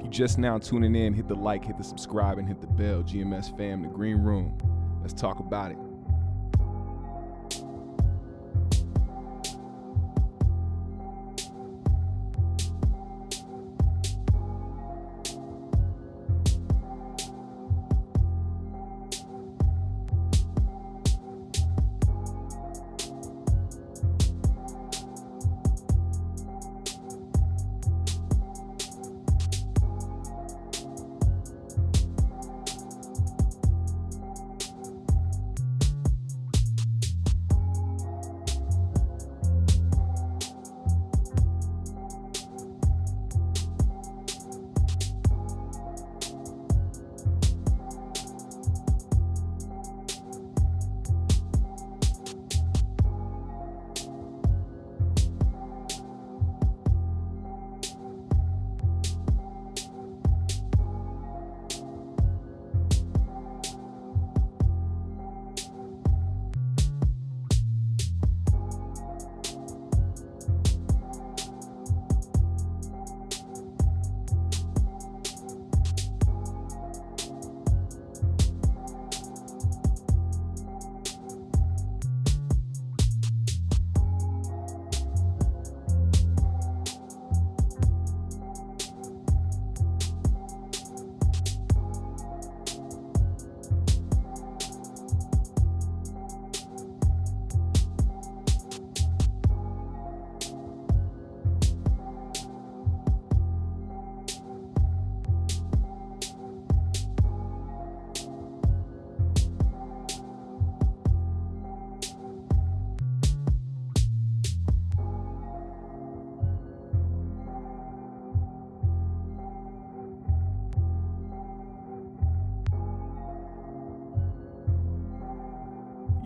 you just now tuning in, hit the like, hit the subscribe, and hit the bell. GMS fam, the green room. Let's talk about it.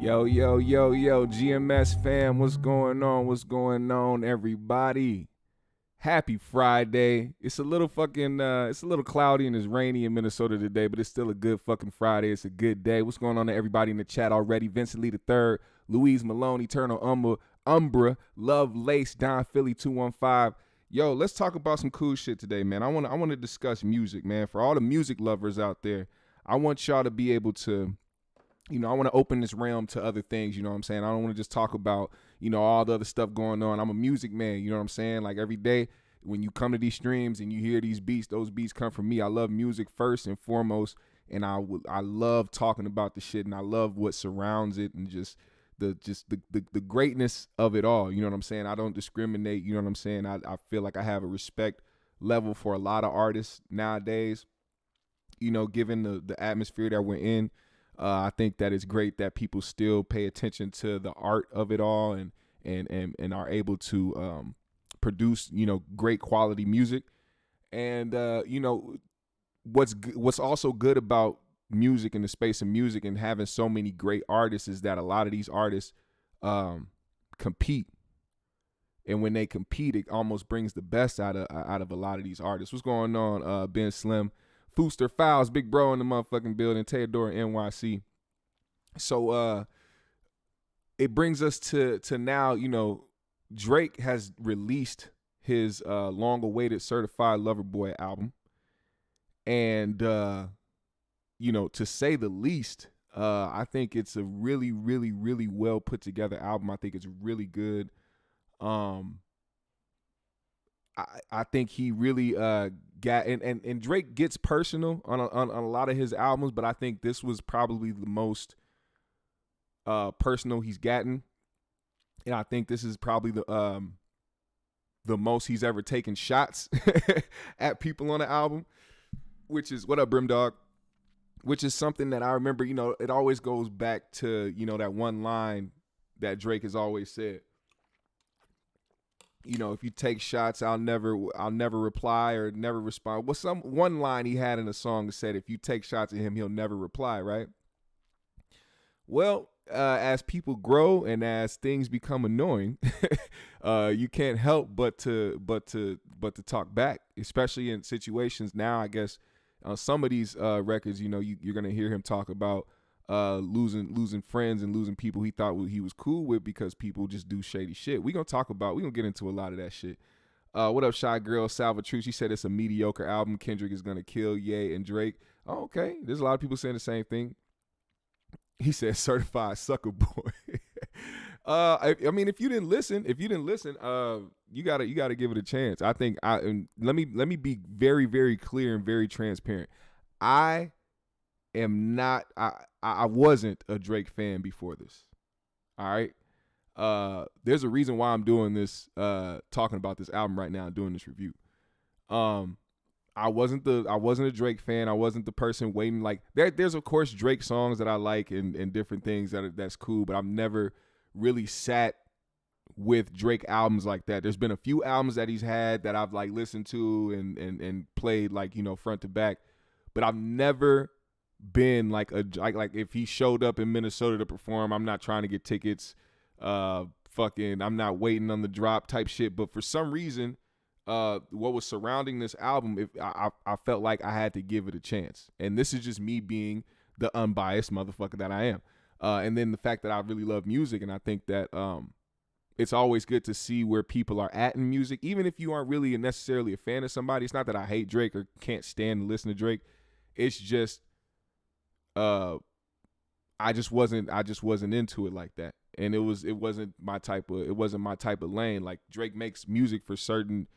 Yo, GMS fam, what's going on? What's going on, everybody? Happy Friday. It's a little cloudy and it's rainy in Minnesota today, but it's still a good fucking Friday. It's a good day. What's going on to everybody in the chat already? Vincent Lee III, Louise Malone, Eternal Umbra, Love Lace, Don Philly 215. Yo, let's talk about some cool shit today, man. I want to discuss music, man. For all the music lovers out there, I want y'all to be able to, I want to open this realm to other things, you know what I'm saying? I don't want to just talk about, all the other stuff going on. I'm a music man, you know what I'm saying? Like every day when you come to these streams and you hear these beats, those beats come from me. I love music first and foremost, and I love talking about the shit, and I love what surrounds it and just the greatness of it all, you know what I'm saying? I don't discriminate, you know what I'm saying? I feel like I have a respect level for a lot of artists nowadays, given the atmosphere that we're in. I think that it's great that people still pay attention to the art of it all and are able to produce, great quality music. And, what's also good about music and the space of music and having so many great artists is that a lot of these artists compete. And when they compete, it almost brings the best out of a lot of these artists. What's going on, Ben Slim? Fooster Files, big bro in the motherfucking building, Theodore NYC. So it brings us to now, Drake has released his long-awaited Certified Lover Boy album. And, to say the least, I think it's a really, really, really well put together album. I think it's really good. I think he really got and Drake gets personal on a lot of his albums, but I think this was probably the most personal he's gotten, and I think this is probably the most he's ever taken shots at people on the album, which is what up, Brim Dog, which is something that I remember. It always goes back to that one line that Drake has always said. If you take shots, I'll never reply or never respond. Well, one line he had in a song said, if you take shots at him, he'll never reply, right? Well, as people grow and as things become annoying, you can't help but to talk back, especially in situations now. I guess some of these records, you're gonna hear him talk about losing friends and losing people he thought he was cool with because people just do shady shit. We're gonna get into a lot of that shit. What up, Shy Girl Salvatruce? She said it's a mediocre album. Kendrick is gonna kill Ye and Drake. Oh, okay. There's a lot of people saying the same thing. He said certified sucker boy. I mean, if you didn't listen, you gotta give it a chance. I think let me be very, very clear and very transparent. I am not. I wasn't a Drake fan before this. All right. There's a reason why I'm doing this, talking about this album right now, doing this review. I wasn't a Drake fan. I wasn't the person waiting. Like there's of course Drake songs that I like and different things that's cool, but I've never really sat with Drake albums like that. There's been a few albums that he's had that I've like listened to and played like, you know, front to back, but I've never been like if he showed up in Minnesota to perform, I'm not trying to get tickets. I'm not waiting on the drop type shit. But for some reason, what was surrounding this album, I felt like I had to give it a chance. And this is just me being the unbiased motherfucker that I am. And then the fact that I really love music, and I think that it's always good to see where people are at in music, even if you aren't really necessarily a fan of somebody. It's not that I hate Drake or can't stand to listen to Drake. It's just I just wasn't into it like that. And it wasn't my type of lane. Like Drake makes music for a certain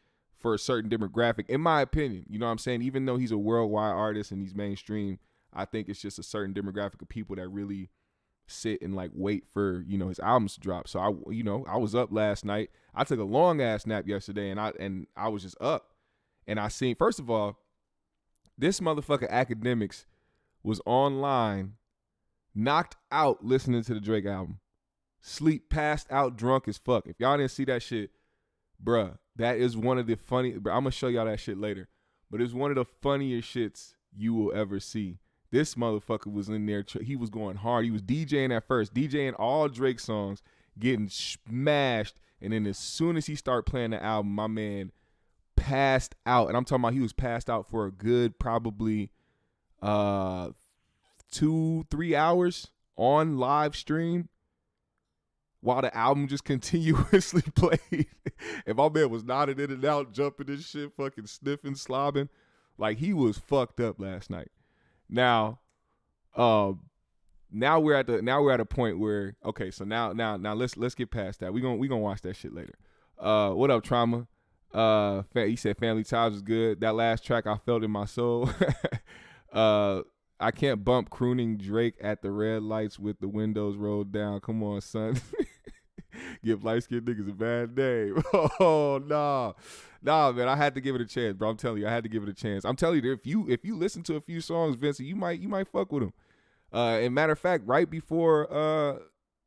demographic, in my opinion. You know what I'm saying? Even though he's a worldwide artist and he's mainstream, I think it's just a certain demographic of people that really sit and like wait for, you know, his albums to drop. So I was up last night. I took a long ass nap yesterday and I was just up. And I seen, first of all, this motherfucker Academics was online, knocked out listening to the Drake album. Sleep, passed out, drunk as fuck. If y'all didn't see that shit, bruh, that is one of the funny. I'm gonna show y'all that shit later, but it's one of the funniest shits you will ever see. This motherfucker was in there. He was going hard. He was DJing at first, DJing all Drake songs, getting smashed, and then as soon as he started playing the album, my man passed out. And I'm talking about he was passed out for a good probably 2-3 hours on live stream, while the album just continuously played. And my man was nodding in and out, jumping and shit, fucking sniffing, slobbing. Like he was fucked up last night. Now we're at a point where, okay, so now let's get past that. We gonna watch that shit later. What up, Trauma? He said Family Ties was good. That last track I felt in my soul. I can't bump crooning Drake at the red lights with the windows rolled down. Come on, son. Give light-skinned niggas a bad name. Oh, nah, man. I had to give it a chance, bro. I'm telling you, I had to give it a chance. I'm telling you, if you listen to a few songs, Vincent, you might fuck with them. And matter of fact, right before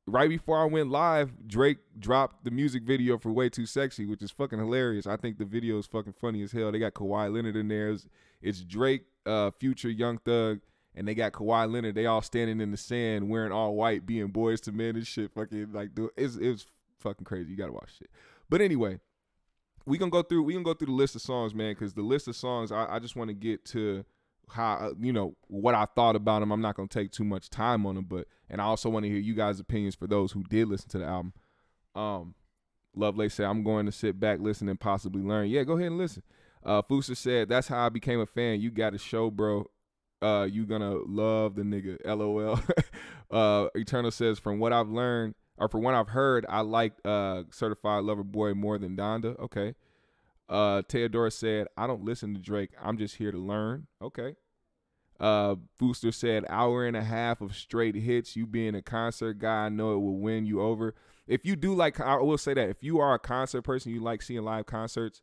I went live, Drake dropped the music video for Way Too Sexy, which is fucking hilarious. I think the video is fucking funny as hell. They got Kawhi Leonard in there. It's Drake, Future, Young Thug, and they got Kawhi Leonard. They all standing in the sand wearing all white, being boys to men and shit. Fucking like, it was fucking crazy. You gotta watch shit. But anyway, we gonna go through the list of songs, man, because the list of songs, I just want to get to how, what I thought about them. I'm not gonna take too much time on them, and I also want to hear you guys' opinions for those who did listen to the album. Lovelace said, I'm going to sit back, listen, and possibly learn. Yeah, go ahead and listen. Fusa said, that's how I became a fan. You got to show, bro. You gonna love the nigga. LOL. Eternal says, from what I've learned, or from what I've heard, I like Certified Lover Boy more than Donda. Okay. Theodora said, I don't listen to Drake. I'm just here to learn. Okay. Booster said, hour and a half of straight hits. You being a concert guy, I know it will win you over. If you do like, I will say that if you are a concert person, you like seeing live concerts,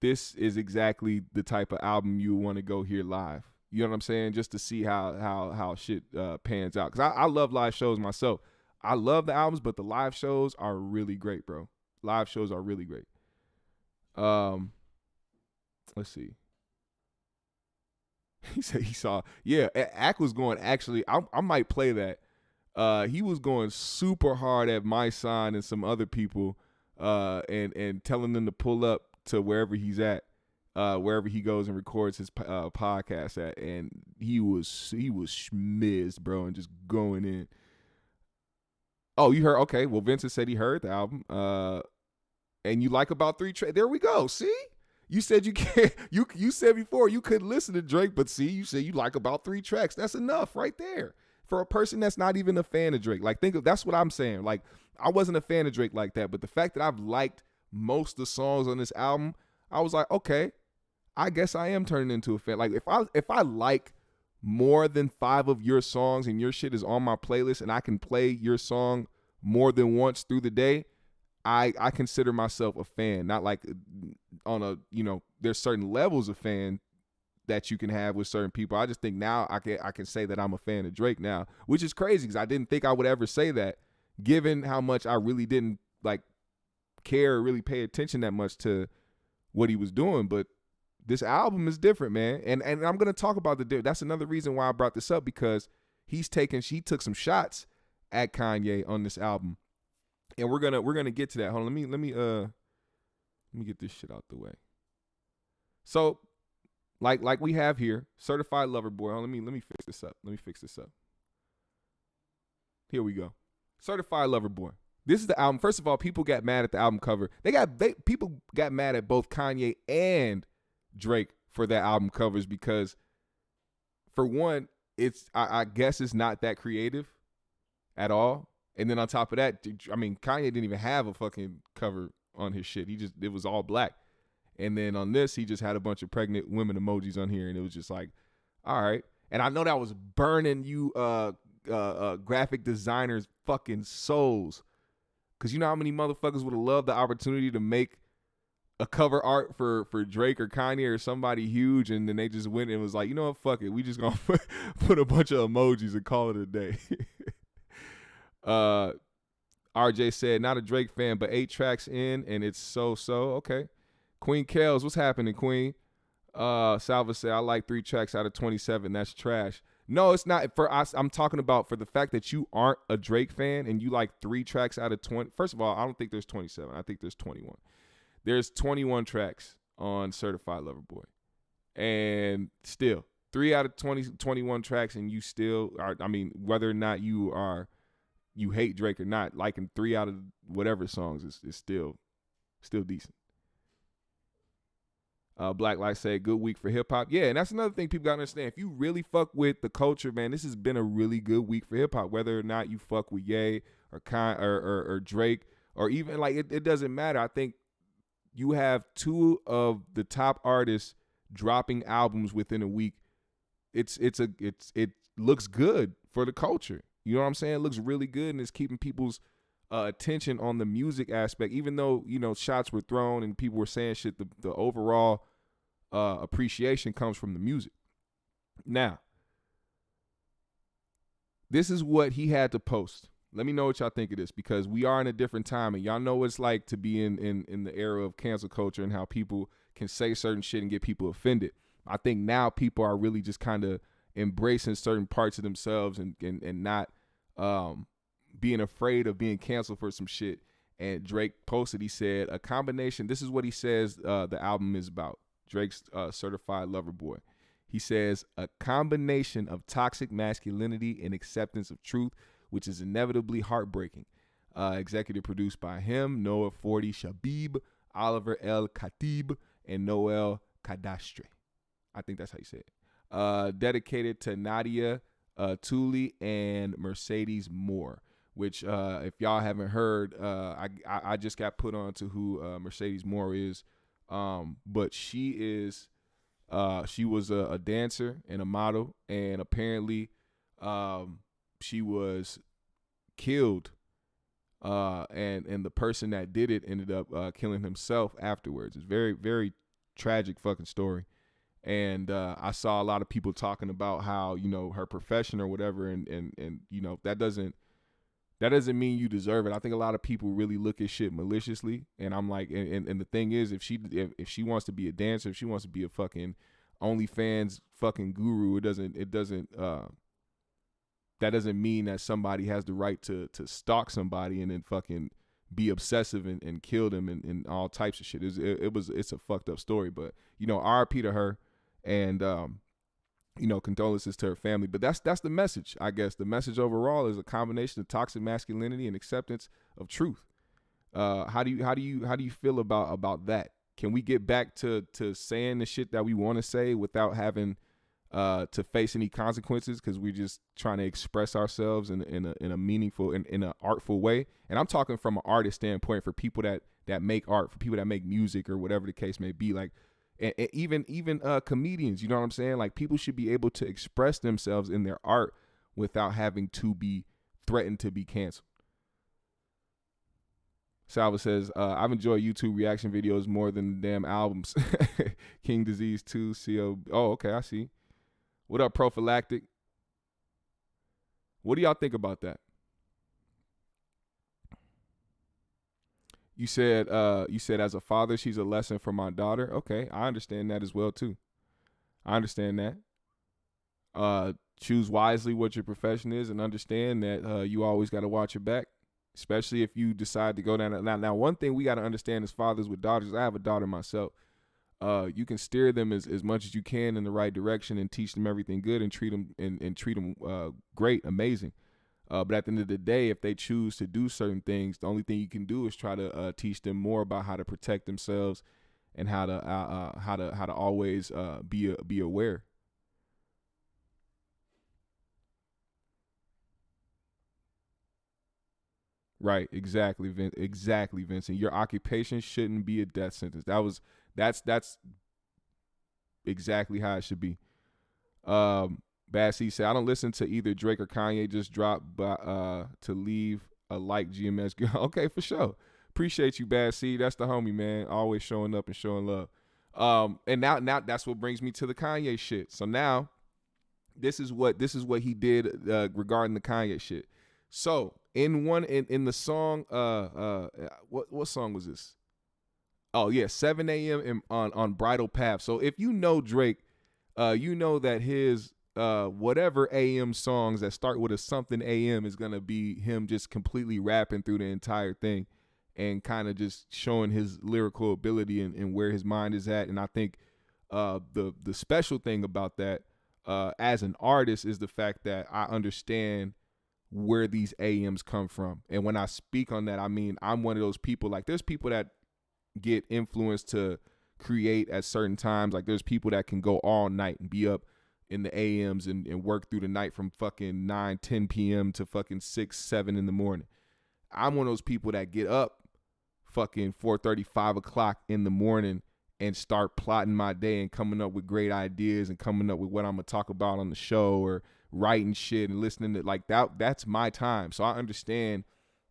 this is exactly the type of album you want to go hear live. You know what I'm saying? Just to see how shit pans out. Because I love live shows myself. I love the albums, but the live shows are really great, bro. Live shows are really great. Let's see. He said he saw. Yeah, Ack was going, actually, I might play that. He was going super hard at My Sign and some other people and telling them to pull up to wherever he's at. Wherever he goes and records his podcast at, and he was schmizzed, bro, and just going in. Oh, you heard? Okay, well, Vincent said he heard the album. and you like about 3 tracks. There we go. See? You said you can't. You said before you couldn't listen to Drake, but see, you said you like about 3 tracks. That's enough right there for a person that's not even a fan of Drake. Like, that's what I'm saying. Like, I wasn't a fan of Drake like that, but the fact that I've liked most of the songs on this album, I was like, okay, I guess I am turning into a fan. Like, if I like more than 5 of your songs and your shit is on my playlist and I can play your song more than once through the day, I consider myself a fan. Not like on a, there's certain levels of fan that you can have with certain people. I just think now I can say that I'm a fan of Drake now, which is crazy because I didn't think I would ever say that, given how much I really didn't like care or really pay attention that much to what he was doing. But this album is different, man. And I'm gonna talk about that's another reason why I brought this up, because he took some shots at Kanye on this album. And we're gonna get to that. Hold on, let me get this shit out the way. So, like we have here, Certified Lover Boy. Hold on, let me fix this up. Here we go. Certified Lover Boy. This is the album. First of all, people got mad at the album cover. People got mad at both Kanye and Drake for their album covers because, for one, I guess it's not that creative at all. And then on top of that, I mean, Kanye didn't even have a fucking cover on his shit. It was all black. And then on this, he just had a bunch of pregnant women emojis on here, and it was just like, all right. And I know that was burning you graphic designers' fucking souls, because you know how many motherfuckers would have loved the opportunity to make a cover art for Drake or Kanye or somebody huge, and then they just went and was like, you know what, fuck it, we just gonna put a bunch of emojis and call it a day. RJ said, not a Drake fan, but 8 tracks in, and it's so. Okay. Queen Kales, what's happening, Queen? Salva said, I like 3 tracks out of 27. That's trash. No, it's not. For us, I'm talking about for the fact that you aren't a Drake fan and you like 3 tracks out of 20. First of all, I don't think there's 27. I think there's 21. There's 21 tracks on Certified Lover Boy. And still, 3 out of 21 tracks, and you still are, I mean, whether or not you hate Drake or not, liking 3 out of whatever songs is still decent. Black Light said, good week for hip-hop. Yeah, and that's another thing people got to understand. If you really fuck with the culture, man, this has been a really good week for hip-hop. Whether or not you fuck with Ye or Drake, or even, like, it doesn't matter. I think you have 2 of the top artists dropping albums within a week. It looks good for the culture. You know what I'm saying? It looks really good, and it's keeping people's attention on the music aspect. Even though, shots were thrown and people were saying shit, the overall appreciation comes from the music. Now, this is what he had to post. Let me know what y'all think of this, because we are in a different time, and y'all know what it's like to be in the era of cancel culture and how people can say certain shit and get people offended. I think now people are really just kind of embracing certain parts of themselves and not being afraid of being canceled for some shit. And Drake posted, he said, a combination, this is what he says the album is about, Drake's Certified Lover Boy. He says, a combination of toxic masculinity and acceptance of truth, which is inevitably heartbreaking. Executive produced by him, Noah 40 Shabib, Oliver El Khatib, and Noel Kadastre. I think that's how you say it. Dedicated to Nadia Tooley and Mercedes Moore, which if y'all haven't heard, I just got put on to who Mercedes Moore is. But she was a dancer and a model, and apparently she was killed, and the person that did it ended up killing himself afterwards. It's very, very tragic fucking story. And I saw a lot of people talking about how, her profession or whatever, and that doesn't mean you deserve it. I think a lot of people really look at shit maliciously, and I'm like, and the thing is, if she wants to be a dancer, if she wants to be a fucking OnlyFans fucking guru, that doesn't mean that somebody has the right to stalk somebody and then fucking be obsessive and kill them and all types of shit. It's a fucked up story, but RIP to her, and condolences to her family. But that's the message, I guess. The message overall is a combination of toxic masculinity and acceptance of truth. How do you feel about that? Can we get back to saying the shit that we want to say without having to face any consequences because we're just trying to express ourselves in a meaningful, in an artful way? And I'm talking from an artist standpoint, for people that make art, for people that make music or whatever the case may be. Like, and even comedians, you know what I'm saying? Like, people should be able to express themselves in their art without having to be threatened to be canceled. Salva says, I've enjoyed YouTube reaction videos more than the damn albums. King Disease 2, CO. Oh, okay, I see. What up, Prophylactic? What do y'all think about that? You said as a father, she's a lesson for my daughter. Okay, I understand that as well too. I understand that. Choose wisely what your profession is, and understand that you always got to watch your back, especially if you decide to go down. Now, one thing we got to understand as fathers with daughters, I have a daughter myself. You can steer them as much as you can in the right direction and teach them everything good and treat them great, amazing. But at the end of the day, if they choose to do certain things, the only thing you can do is try to teach them more about how to protect themselves and how to always be aware. Right, exactly, exactly, Vincent. Your occupation shouldn't be a death sentence. That's exactly how it should be. Bad C said, I don't listen to either Drake or Kanye. Just drop to leave a like GMS. Okay, for sure. Appreciate you, Bad C. That's the homie, man. Always showing up and showing love. And now that's what brings me to the Kanye shit. So now, this is what he did regarding the Kanye shit. So in the song, what song was this? Oh yeah, 7 a.m. on Bridal Path. So if you know Drake, you know that his whatever AM songs that start with a something AM is gonna be him just completely rapping through the entire thing and kind of just showing his lyrical ability and where his mind is at. And I think the special thing about that as an artist is the fact that I understand where these AMs come from. And when I speak on that, I mean, I'm one of those people, like there's people that get influenced to create at certain times. Like there's people that can go all night and be up in the AMs and work through the night from fucking 9, 10 p.m. to fucking 6, 7 in the morning. I'm one of those people that get up fucking 4:30, 5 o'clock in the morning and start plotting my day and coming up with great ideas and coming up with what I'm going to talk about on the show, or writing shit and listening to like that. That's my time. So I understand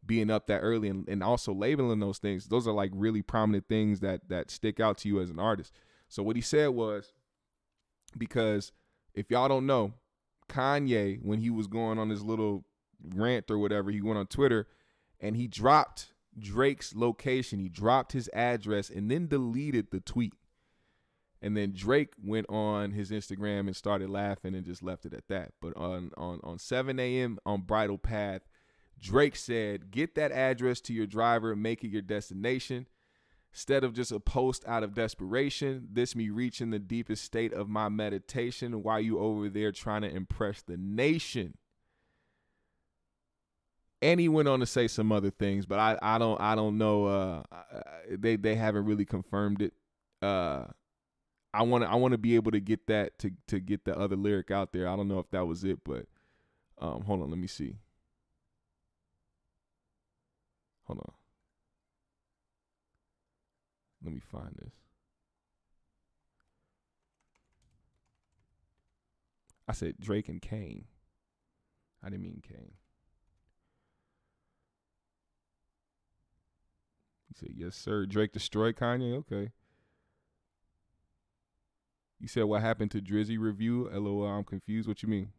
being up that early and also labeling those things. Those are like really prominent things that stick out to you as an artist. So what he said was, because if y'all don't know, Kanye, when he was going on his little rant or whatever, he went on Twitter and he dropped Drake's location. He dropped his address and then deleted the tweet. And then Drake went on his Instagram and started laughing and just left it at that. But on 7 a.m. on Bridal Path, Drake said, get that address to your driver, make it your destination. Instead of just a post out of desperation, this me reaching the deepest state of my meditation while you over there trying to impress the nation. And he went on to say some other things, but I don't know. They haven't really confirmed it. I want to be able to get that to get the other lyric out there. I don't know if that was it, but hold on, let me see. Hold on. Let me find this. I said Drake and Kane. I didn't mean Kane. He said, yes, sir. Drake destroyed Kanye? Okay. You said, what happened to Drizzy review? LOL, I'm confused. What you mean?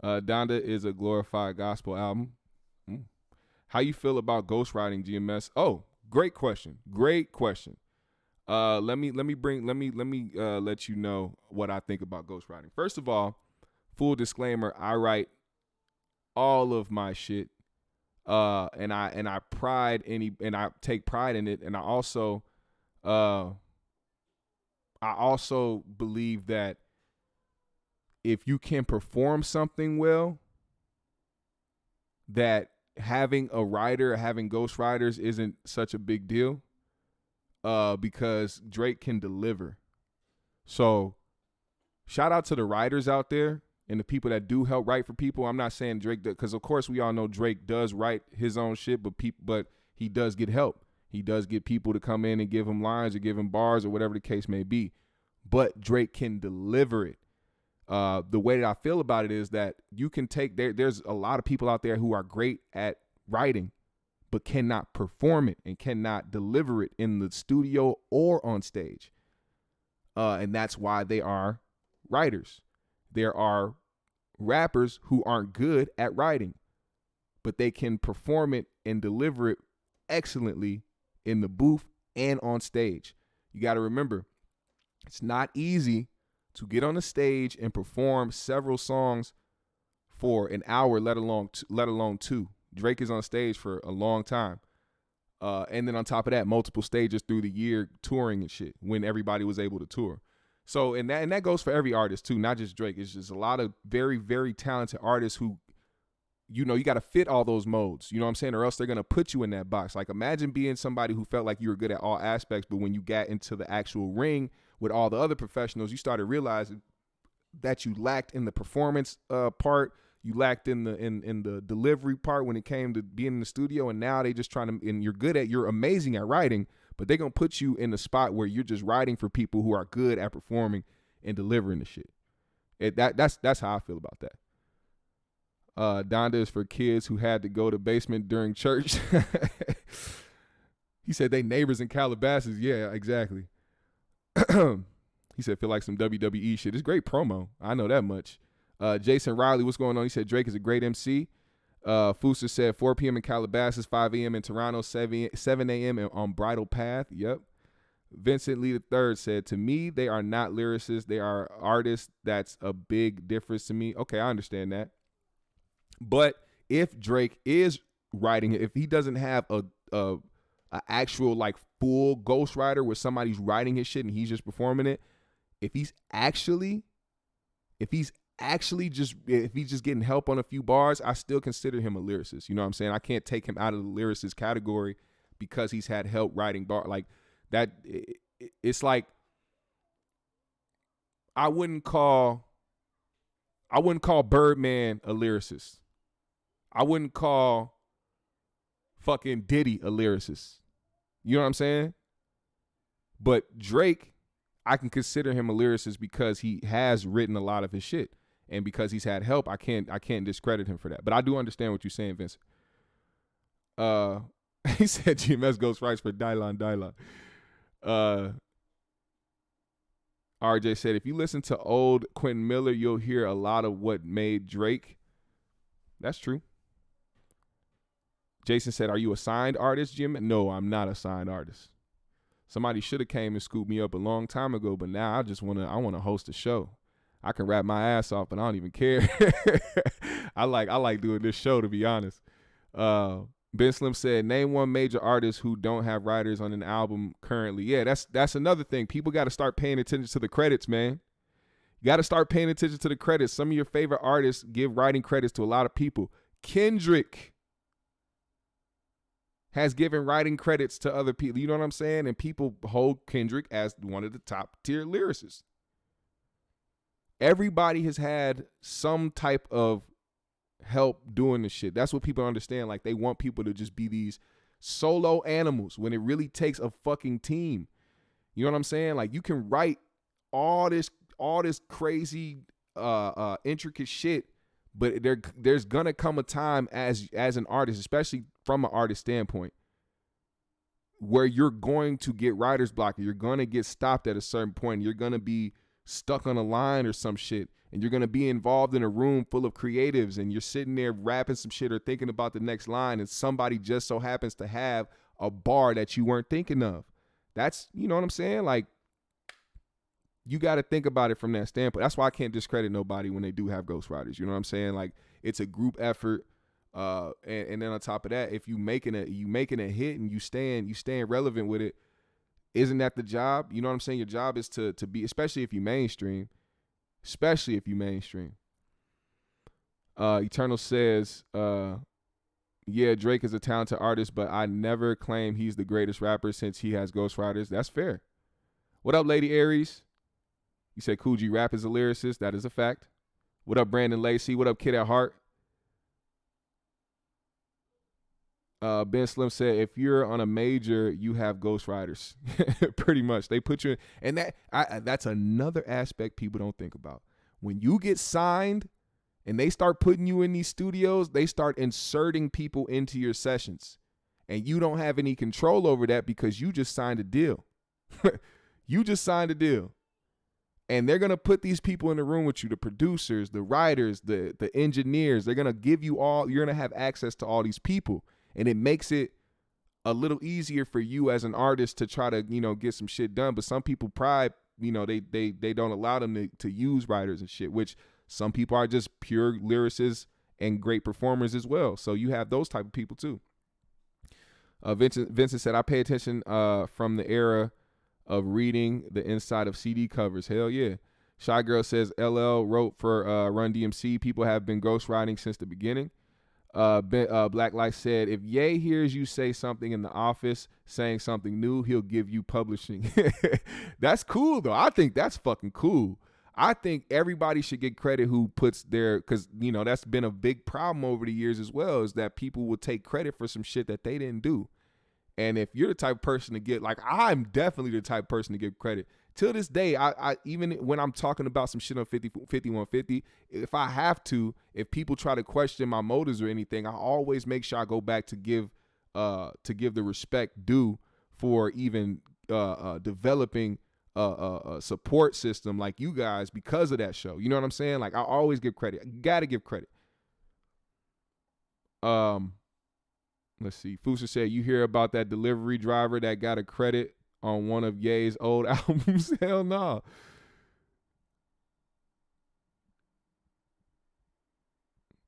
Donda is a glorified gospel album. How you feel about ghostwriting, GMS? Oh, great question. Great question. Let me let you know what I think about ghostwriting. First of all, full disclaimer, I write all of my shit. And I take pride in it. And I also believe that if you can perform something well, that having a writer, having ghostwriters isn't such a big deal because Drake can deliver. So shout out to the writers out there and the people that do help write for people. I'm not saying Drake, because of course we all know Drake does write his own shit, but he does get help. He does get people to come in and give him lines or give him bars or whatever the case may be. But Drake can deliver it. The way that I feel about it is that you can take there's a lot of people out there who are great at writing, but cannot perform it and cannot deliver it in the studio or on stage. And that's why they are writers. There are rappers who aren't good at writing, but they can perform it and deliver it excellently in the booth and on stage. You got to remember, it's not easy to get on a stage and perform several songs for an hour, let alone two. Drake is on stage for a long time. And then on top of that, multiple stages through the year touring and shit when everybody was able to tour. So, and that goes for every artist too, not just Drake. It's just a lot of very, very talented artists who, you got to fit all those modes, you know what I'm saying? Or else they're going to put you in that box. Like imagine being somebody who felt like you were good at all aspects, but when you got into the actual ring with all the other professionals, you started realizing that you lacked in the performance part. You lacked in the delivery part when it came to being in the studio. And now they just trying to, and you're amazing at writing, but they're going to put you in the spot where you're just writing for people who are good at performing and delivering the shit. That's how I feel about that. Donda is for kids who had to go to basement during church. He said they neighbors in Calabasas. Yeah, exactly. He said feel like some WWE shit. It's great promo. I know that much. Jason Riley, what's going on? He said Drake is a great MC. Fooster said 4 p.m. in Calabasas, 5 a.m. in Toronto, 7 a.m. on Bridle Path. Yep. Vincent Lee III said, to me, they are not lyricists. They are artists. That's a big difference to me. Okay, I understand that. But if Drake is writing it, if he doesn't have a actual like full ghostwriter where somebody's writing his shit and he's just performing it, if he's just getting help on a few bars, I still consider him a lyricist. You know what I'm saying? I can't take him out of the lyricist category because he's had help writing bar like that. It's like I wouldn't call Birdman a lyricist. I wouldn't call fucking Diddy a lyricist. You know what I'm saying? But Drake, I can consider him a lyricist because he has written a lot of his shit. And because he's had help, I can't discredit him for that. But I do understand what you're saying, Vince. He said GMS ghostwrites for Dylon. RJ said, if you listen to old Quentin Miller, you'll hear a lot of what made Drake. That's true. Jason said, are you a signed artist, Jim? No, I'm not a signed artist. Somebody should have came and scooped me up a long time ago, but now I want to host a show. I can rap my ass off, but I don't even care. I like doing this show, to be honest. Ben Slim said, name one major artist who don't have writers on an album currently. Yeah, that's another thing. People got to start paying attention to the credits, man. You got to start paying attention to the credits. Some of your favorite artists give writing credits to a lot of people. Kendrick has given writing credits to other people. You know what I'm saying? And people hold Kendrick as one of the top tier lyricists. Everybody has had some type of help doing this shit. That's what people understand. Like they want people to just be these solo animals when it really takes a fucking team. You know what I'm saying? Like you can write all this crazy intricate shit, but there's gonna come a time as an artist, especially from an artist standpoint, where you're going to get writer's block. You're gonna get stopped at a certain point. You're gonna be stuck on a line or some shit, and you're going to be involved in a room full of creatives, and you're sitting there rapping some shit or thinking about the next line, and somebody just so happens to have a bar that you weren't thinking of. That's, you know what I'm saying? Like, you got to think about it from that standpoint. That's why I can't discredit nobody when they do have ghostwriters. You know what I'm saying? Like, it's a group effort. And then on top of that, if you making a hit and you staying relevant with it, isn't that the job? You know what I'm saying? Your job is to be, especially if you mainstream. Eternal says, Yeah, Drake is a talented artist, but I never claim he's the greatest rapper since he has ghostwriters. That's fair. What up, Lady Aries? You said Cool G Rap is a lyricist. That is a fact. What up, Brandon Lacey? What up, Kid at Heart? Ben Slim said, if you're on a major, you have ghostwriters. Pretty much. They put you in. And that's another aspect people don't think about. When you get signed and they start putting you in these studios, they start inserting people into your sessions. And you don't have any control over that because you just signed a deal. You just signed a deal. And they're going to put these people in the room with you, the producers, the writers, the engineers. They're going to give you all, you're going to have access to all these people. And it makes it a little easier for you as an artist to try to, get some shit done. But some people pride, they don't allow them to use writers and shit, which some people are just pure lyricists and great performers as well. So you have those type of people too. Vincent said, I pay attention from the era of reading the inside of CD covers. Hell yeah. Shy Girl says, LL wrote for Run DMC. People have been ghostwriting since the beginning. Black Light said, if Ye hears you say something in the office, saying something new, he'll give you publishing. That's cool, though. I think that's fucking cool. I think everybody should get credit who puts their, because, that's been a big problem over the years as well, is that people will take credit for some shit that they didn't do. And if you're the type of person to get, like, I'm definitely the type of person to give credit. Till this day, I even when I'm talking about some shit on 5150, if I have to, if people try to question my motives or anything, I always make sure I go back to give the respect due for even developing a support system like you guys because of that show. You know what I'm saying? Like, I always give credit. I gotta give credit. Let's see. Fusa said, you hear about that delivery driver that got a credit on one of Ye's old albums? Hell no.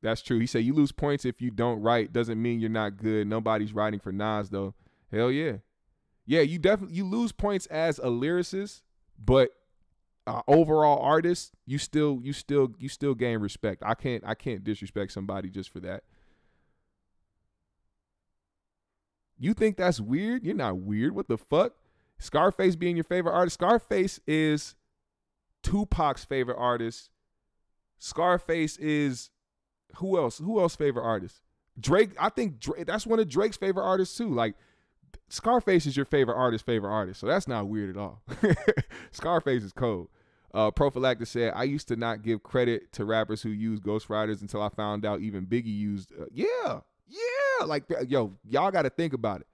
That's true. He said, you lose points if you don't write. Doesn't mean you're not good. Nobody's writing for Nas, though. Hell yeah. Yeah, you lose points as a lyricist, but overall artist, you still gain respect. I can't disrespect somebody just for that. You think that's weird? You're not weird. What the fuck? Scarface being your favorite artist. Scarface is Tupac's favorite artist. Scarface is who else? Who else favorite artist? Drake. I think that's one of Drake's favorite artists too. Like, Scarface is your favorite artist. So that's not weird at all. Scarface is cold. Prophylactic said, I used to not give credit to rappers who use ghostwriters until I found out even Biggie used. Yeah. Like, yo, y'all got to think about it.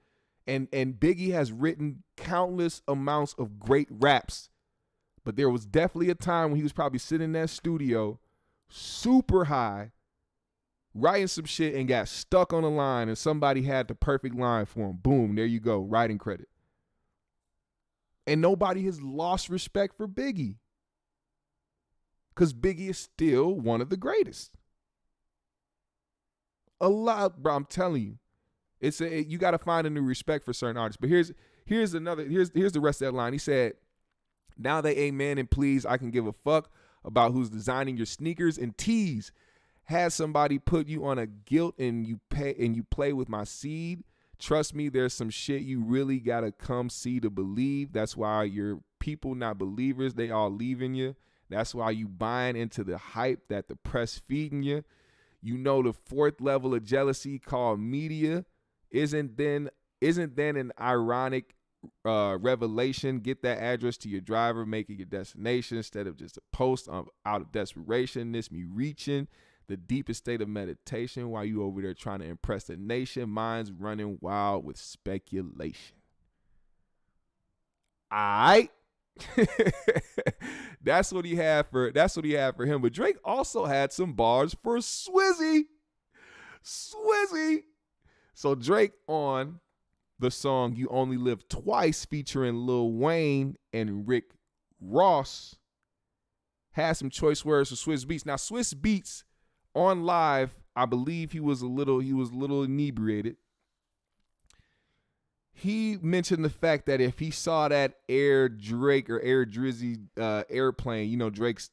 And Biggie has written countless amounts of great raps. But there was definitely a time when he was probably sitting in that studio super high, writing some shit and got stuck on a line and somebody had the perfect line for him. Boom, there you go, writing credit. And nobody has lost respect for Biggie. Because Biggie is still one of the greatest. A lot, bro, I'm telling you. You got to find a new respect for certain artists. But here's the rest of that line. He said, now they amen and please, I can give a fuck about who's designing your sneakers and tees. Has somebody put you on a guilt and you play with my seed? Trust me, there's some shit you really got to come see to believe. That's why your people not believers, they all leaving you. That's why you buying into the hype that the press feeding you. You know the fourth level of jealousy called media isn't then an ironic revelation. Get that address to your driver, make it your destination instead of just a post out of desperation. This me reaching the deepest state of meditation while you over there trying to impress the nation. Minds running wild with speculation. All right. That's what he had for him. But Drake also had some bars for Swizzy. So Drake on the song You Only Live Twice featuring Lil Wayne and Rick Ross had some choice words for Swizz Beatz. Now Swizz Beatz on live, I believe he was a little inebriated. He mentioned the fact that if he saw that Air Drake or Air Drizzy airplane, Drake's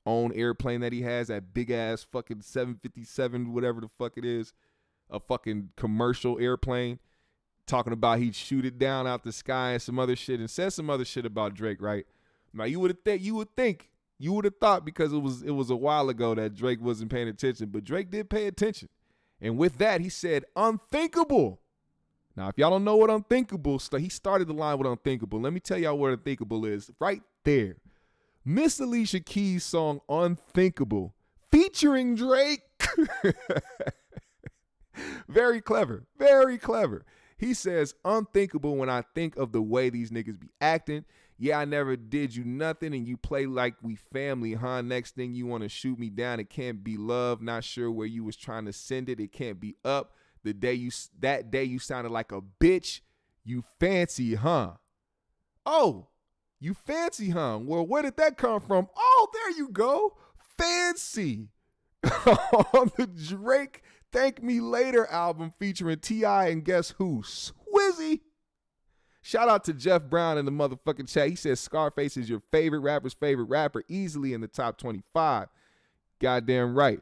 own airplane that he has, that big ass fucking 757, whatever the fuck it is, a fucking commercial airplane, talking about he'd shoot it down out the sky and some other shit, and said some other shit about Drake, right? Now you would have thought because it was a while ago that Drake wasn't paying attention, but Drake did pay attention. And with that, he said, unthinkable. Now, if y'all don't know what unthinkable, he started the line with unthinkable. Let me tell y'all what unthinkable is right there. Miss Alicia Keys' song Unthinkable featuring Drake. Very clever. Very clever. He says, unthinkable when I think of the way these niggas be acting. Yeah, I never did you nothing and you play like we family, huh? Next thing you want to shoot me down. It can't be love. Not sure where you was trying to send it. It can't be up. That day you sounded like a bitch. You fancy, huh? Oh, you fancy, huh? Well, where did that come from? Oh, there you go. Fancy. On the Drake Thank Me Later album featuring T.I. and guess who? Swizzy. Shout out to Jeff Brown in the motherfucking chat. He says Scarface is your favorite rapper's favorite rapper, easily in the top 25. Goddamn right.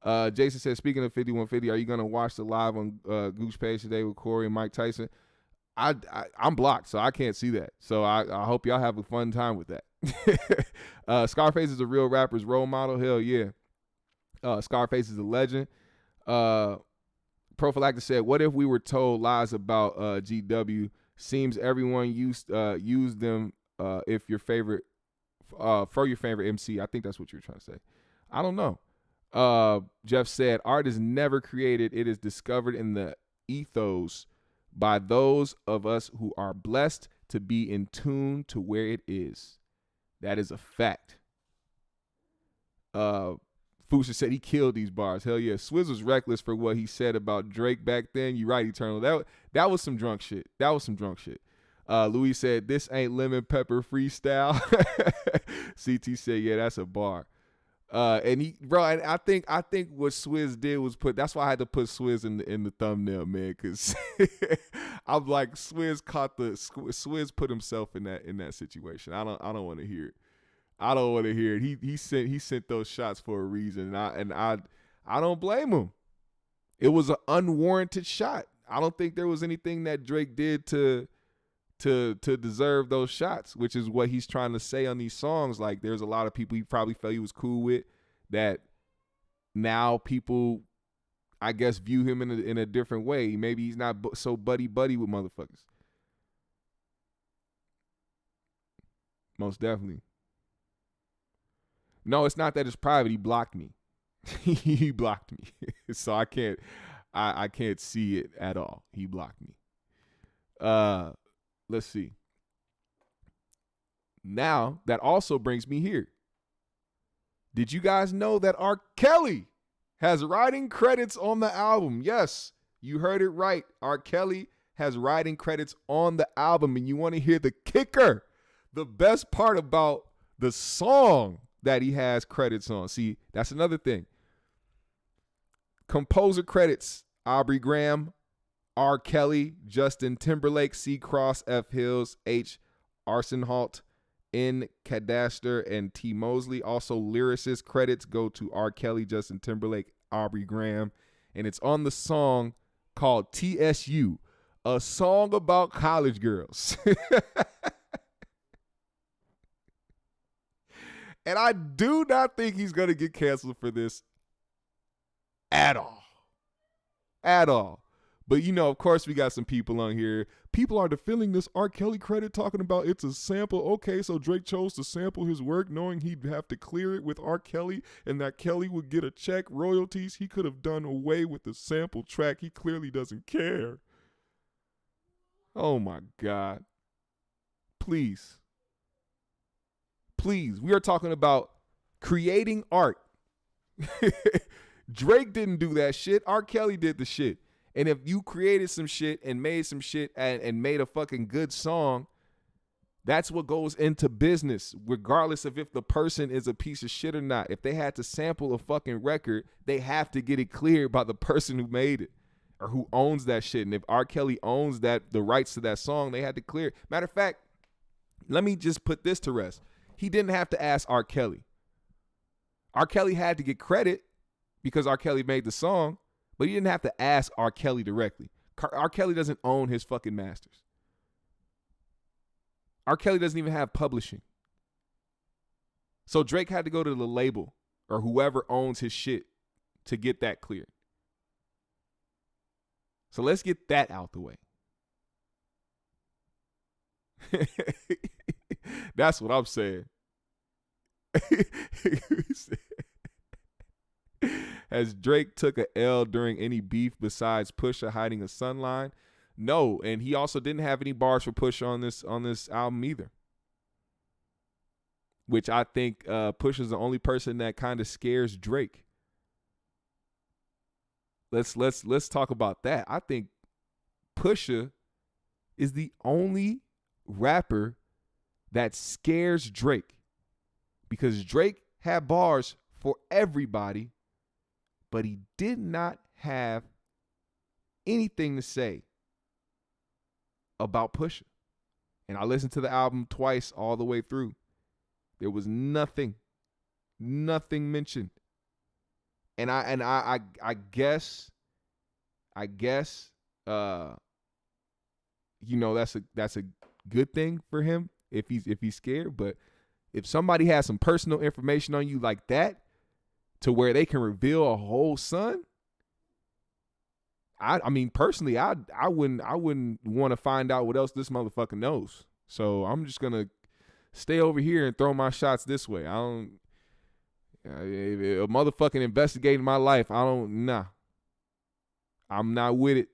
Jason says, speaking of 5150, are you going to watch the live on Goose page today with Corey and Mike Tyson? I'm blocked, so I can't see that. So I hope y'all have a fun time with that. Scarface is a real rapper's role model. Hell yeah. Scarface is a legend. Prophylactic said, what if we were told lies about GW? Seems everyone used them if your favorite for your favorite MC. I think that's what you're trying to say. I don't know. Jeff said, art is never created. It is discovered in the ethos by those of us who are blessed to be in tune to where it is. That is a fact. Fusha said he killed these bars. Hell yeah. Swizz was reckless for what he said about Drake back then. You right, Eternal. That was some drunk shit. Louis said, this ain't lemon pepper freestyle. CT said, yeah, that's a bar. And I think what Swizz did was that's why I had to put Swizz in the thumbnail, man, because I'm like, Swizz put himself in that situation. I don't want to hear it. I don't want to hear it. He sent those shots for a reason, and I don't blame him. It was an unwarranted shot. I don't think there was anything that Drake did to deserve those shots, which is what he's trying to say on these songs. Like, there's a lot of people he probably felt he was cool with that now people, I guess, view him in a different way. Maybe he's not so buddy with motherfuckers. Most definitely. No, it's not that it's private. He blocked me. He blocked me. So I can't see it at all. He blocked me. Let's see. Now, that also brings me here. Did you guys know that R. Kelly has writing credits on the album? Yes, you heard it right. R. Kelly has writing credits on the album, and you want to hear the kicker, the best part about the song that he has credits on. See, that's another thing. Composer credits: Aubrey Graham, R. Kelly, Justin Timberlake, C. Cross, F. Hills, H. Arsenholt, N. Cadaster, and T. Mosley. Also, lyricist credits go to R. Kelly, Justin Timberlake, Aubrey Graham. And it's on the song called TSU, a song about college girls. And I do not think he's going to get canceled for this at all. At all. But, of course, we got some people on here. People are defending this R. Kelly credit, talking about it's a sample. Okay, so Drake chose to sample his work knowing he'd have to clear it with R. Kelly and that Kelly would get a check, royalties. He could have done away with the sample track. He clearly doesn't care. Oh, my God. Please. We are talking about creating art. Drake didn't do that shit. R. Kelly did the shit. And if you created some shit and made some shit and made a fucking good song, that's what goes into business, regardless of if the person is a piece of shit or not. If they had to sample a fucking record, they have to get it cleared by the person who made it or who owns that shit. And if R. Kelly owns the rights to that song, they had to clear it. Matter of fact, let me just put this to rest. He didn't have to ask R. Kelly. R. Kelly had to get credit because R. Kelly made the song, But he didn't have to ask R. Kelly directly. R. Kelly doesn't own his fucking masters. R. Kelly doesn't even have publishing. So Drake had to go to the label or whoever owns his shit to get that cleared. So let's get that out the way. That's what I'm saying. Has Drake took a L during any beef besides Pusha hiding a sun line? No, and he also didn't have any bars for Pusha on this album either. Which I think Pusha's the only person that kind of scares Drake. Let's talk about that. I think Pusha is the only rapper that scares Drake, because Drake had bars for everybody, but he did not have anything to say about Pusha. And I listened to the album twice all the way through. There was nothing mentioned. And I guess you know, that's a good thing for him if he's scared. But if somebody has some personal information on you like that, to where they can reveal a whole son, I mean personally, I wouldn't want to find out what else this motherfucker knows. So I'm just gonna stay over here and throw my shots this way. If a motherfucking investigating my life, I'm not with it.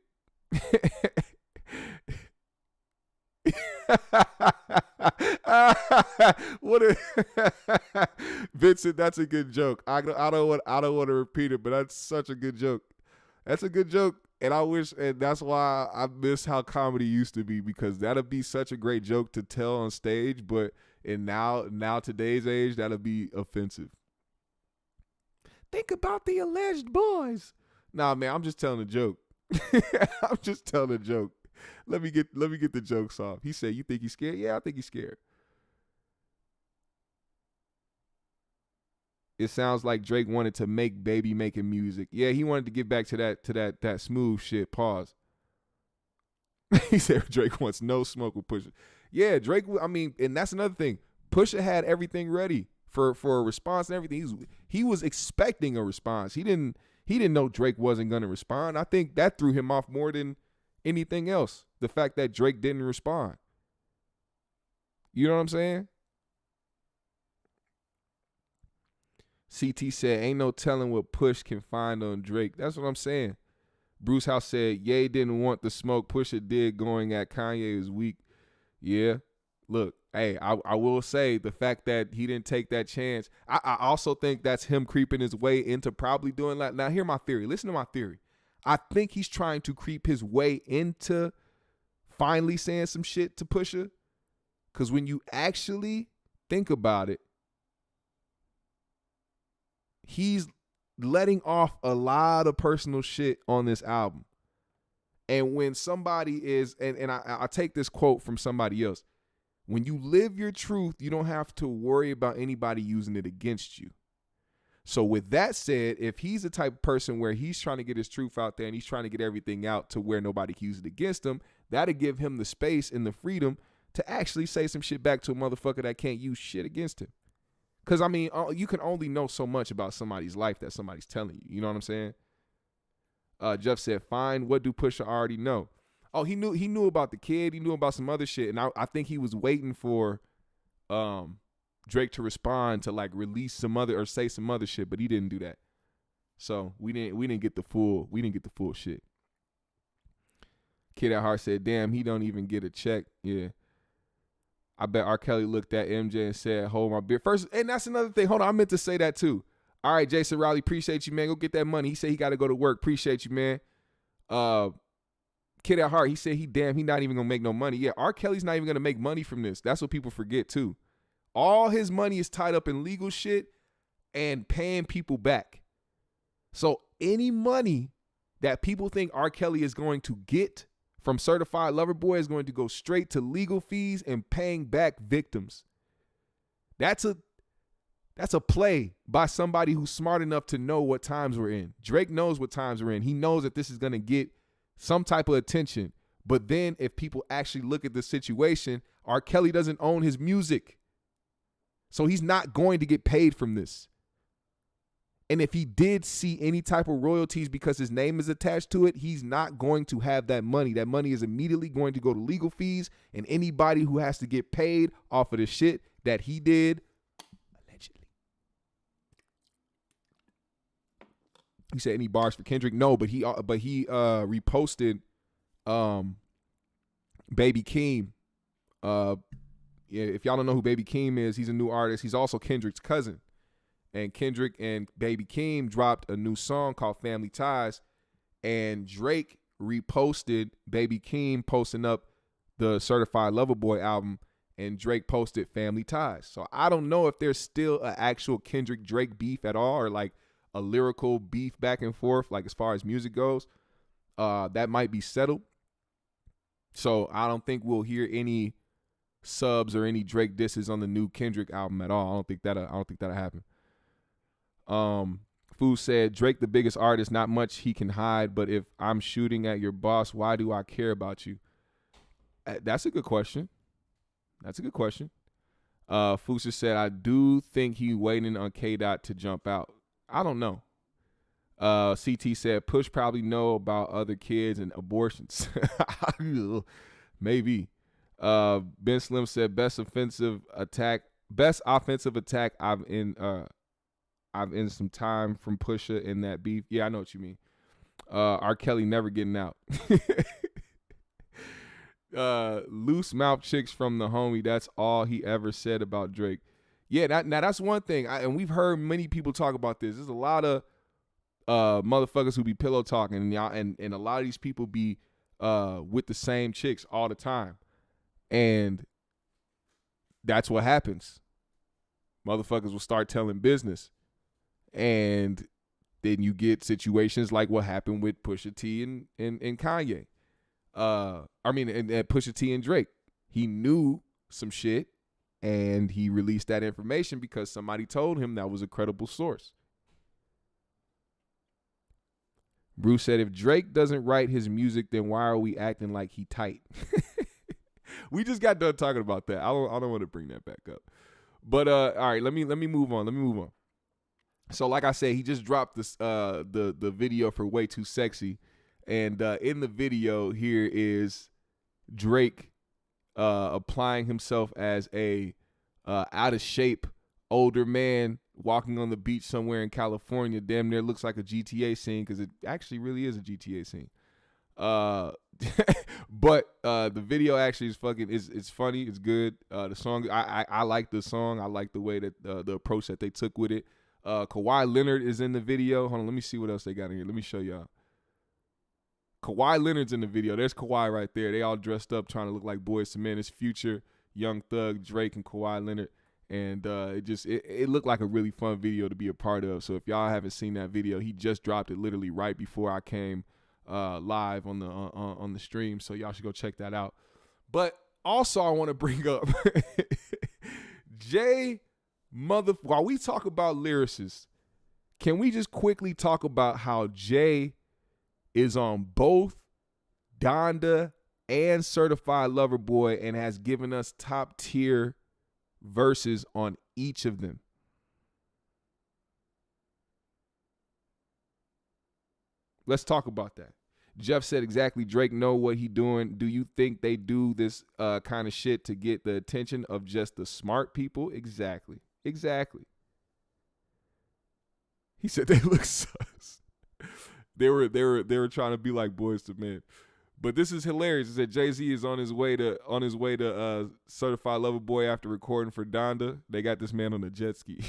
Vincent, that's a good joke. I don't want to repeat it, but that's such a good joke. That's a good joke, and that's why I miss how comedy used to be, because that'd be such a great joke to tell on stage, but in now today's age, that'd be offensive. Think about the alleged boys. Nah, man, I'm just telling a joke. I'm just telling a joke. Let me get the jokes off. He said, "You think he's scared?" Yeah, I think he's scared. It sounds like Drake wanted to make baby making music. Yeah, he wanted to get back to that smooth shit. Pause. He said Drake wants no smoke with Pusha. Yeah, Drake. I mean, and that's another thing. Pusha had everything ready for a response and everything. He was expecting a response. He didn't know Drake wasn't gonna respond. I think that threw him off more than anything else. The fact that Drake didn't respond. You know what I'm saying? CT said, ain't no telling what Push can find on Drake. That's what I'm saying. Bruce House said, Ye didn't want the smoke. Pusha did. Going at Kanye is weak. Yeah. Look, hey, I will say the fact that he didn't take that chance. I also think that's him creeping his way into probably doing that. Now, hear my theory. Listen to my theory. I think he's trying to creep his way into finally saying some shit to Pusha. Because when you actually think about it, he's letting off a lot of personal shit on this album. And when somebody is, and I take this quote from somebody else, when you live your truth, you don't have to worry about anybody using it against you. So with that said, if he's the type of person where he's trying to get his truth out there and he's trying to get everything out to where nobody can use it against him, that'll give him the space and the freedom to actually say some shit back to a motherfucker that can't use shit against him. Because, I mean, you can only know so much about somebody's life that somebody's telling you. You know what I'm saying? Jeff said, fine, what do Pusha already know? Oh, he knew about the kid. He knew about some other shit. And I think he was waiting for Drake to respond to like release some other or say some other shit, but he didn't do that. So we didn't get the full shit. Kid at Heart said, damn, he don't even get a check. Yeah. I bet R. Kelly looked at MJ and said, hold my beer. First, and that's another thing. Hold on, I meant to say that too. All right, Jason Riley, appreciate you, man. Go get that money. He said he got to go to work. Appreciate you, man. Kid at Heart, he said he not even going to make no money. Yeah, R. Kelly's not even going to make money from this. That's what people forget too. All his money is tied up in legal shit and paying people back. So any money that people think R. Kelly is going to get from Certified Lover Boy is going to go straight to legal fees and paying back victims. That's That's a play by somebody who's smart enough to know what times we're in. Drake knows what times we're in. He knows that this is going to get some type of attention. But then if people actually look at the situation, R. Kelly doesn't own his music. So he's not going to get paid from this. And if he did see any type of royalties because his name is attached to it, he's not going to have that money. That money is immediately going to go to legal fees, and anybody who has to get paid off of the shit that he did, allegedly. You said any bars for Kendrick? No, but he reposted Baby Keem. Yeah, if y'all don't know who Baby Keem is, he's a new artist. He's also Kendrick's cousin. And Kendrick and Baby Keem dropped a new song called Family Ties. And Drake reposted Baby Keem posting up the Certified Lover Boy album. And Drake posted Family Ties. So I don't know if there's still an actual Kendrick-Drake beef at all, or like a lyrical beef back and forth, like as far as music goes. That might be settled. So I don't think we'll hear any subs or any Drake disses on the new Kendrick album at all. I don't think that'll happen. Fu said, Drake the biggest artist, not much he can hide, but if I'm shooting at your boss, why do I care about you? That's a good question. Fusa said, I do think he waiting on K-Dot to jump out. I don't know. CT said, Push probably know about other kids and abortions. Maybe. Ben Slim said, best offensive attack I've in some time from Pusha in that beef. Yeah, I know what you mean. R. Kelly never getting out. Loose mouth chicks from the homie. That's all he ever said about Drake. Yeah, now that's one thing. And we've heard many people talk about this. There's a lot of motherfuckers who be pillow talking, and a lot of these people be with the same chicks all the time. And that's what happens. Motherfuckers will start telling business. And then you get situations like what happened with Pusha T and Kanye. And Pusha T and Drake. He knew some shit, and he released that information because somebody told him that was a credible source. Bruce said, if Drake doesn't write his music, then why are we acting like he tight? We just got done talking about that. I don't want to bring that back up. But all right, let me move on. So like I said, he just dropped this the video for Way Too Sexy, and in the video here is Drake applying himself as a out of shape older man walking on the beach somewhere in California. Damn near looks like a GTA scene, because it actually really is a GTA scene. But the video actually is it's funny, it's good. The song, I like the song. I like the way that the approach that they took with it. Kawhi Leonard is in the video. Hold on, let me see what else they got in here. Let me show y'all. Kawhi Leonard's in the video. There's Kawhi right there. They all dressed up trying to look like Boyz II Men. It's Future, Young Thug, Drake, and Kawhi Leonard. And it looked like a really fun video to be a part of. So if y'all haven't seen that video, he just dropped it literally right before I came live on the stream. So y'all should go check that out. But also I want to bring up while we talk about lyricists, can we just quickly talk about how Jay is on both Donda and Certified Lover Boy and has given us top tier verses on each of them? Let's talk about that. Jeff said, exactly, Drake know what he doing. Do you think they do this kind of shit to get the attention of just the smart people? Exactly. He said they look sus. They were trying to be like Boyz II Men. But this is hilarious. It said Jay-Z is on his way to Certified Lover Boy after recording for Donda. They got this man on a jet ski.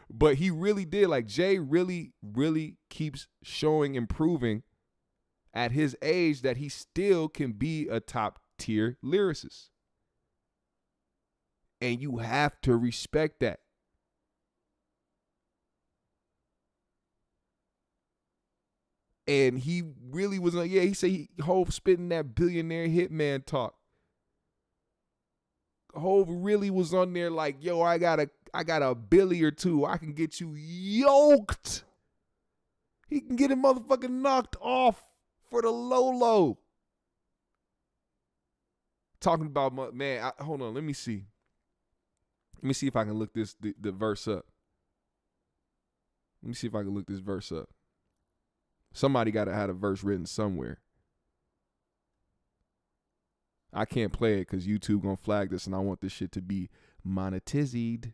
But he really did. Like, Jay really, really keeps showing and proving at his age that he still can be a top tier lyricist. And you have to respect that. And he really was like, he said Hov spitting that billionaire hitman talk. Hov really was on there like, yo, I got a Billy or two. I can get you yoked. He can get him motherfucking knocked off for the low. Talking about, man, hold on. Let me see. Let me see if I can look the verse up. Let me see if I can look this verse up. Somebody got to have a verse written somewhere. I can't play it because YouTube gonna flag this, and I want this shit to be monetized.